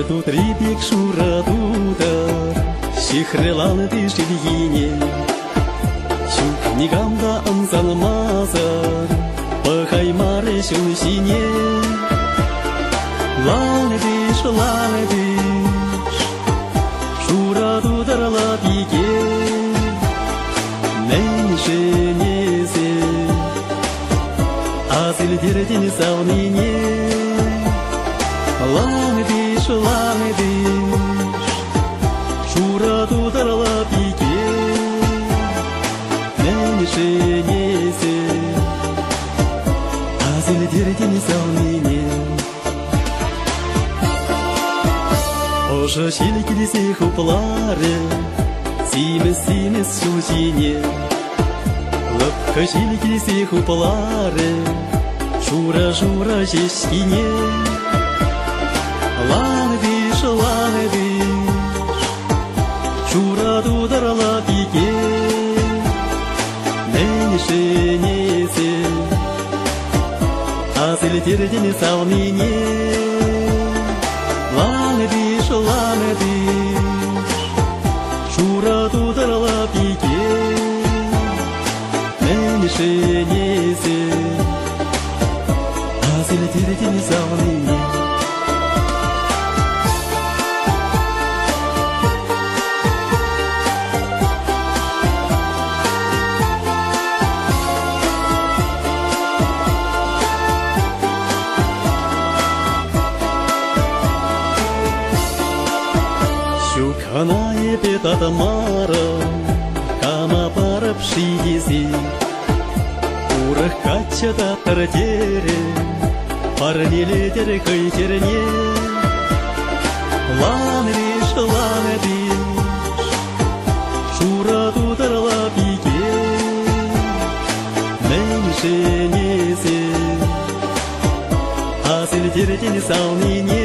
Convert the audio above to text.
тут рибик шура дудar, şihrelаны dişilgine. Şuk nigamda amzan mazar, pahai mare şunşine. Lane diş, şura dudar la pike. Neyse neyse, azil dirdin savnine. Lane diş, şura dudar la pike. Neyse neyse, azil dirdin savnine. Oşa şilkili sehupları, Симес шушине, лапка шилки сихуплары, шура жешкине. Ланадиш, шура дударла пике. Нейше несе, азель тердин салмине. Ланадиш, шура дударла пике. Нейше несе, азель тердин салмине. Щуканае петата мара, кама пара пшиези. Урах качата тартере, парнелетер хайтерне. Ланриш, шура тударла пике. Нейше несе, азель тердин салмине.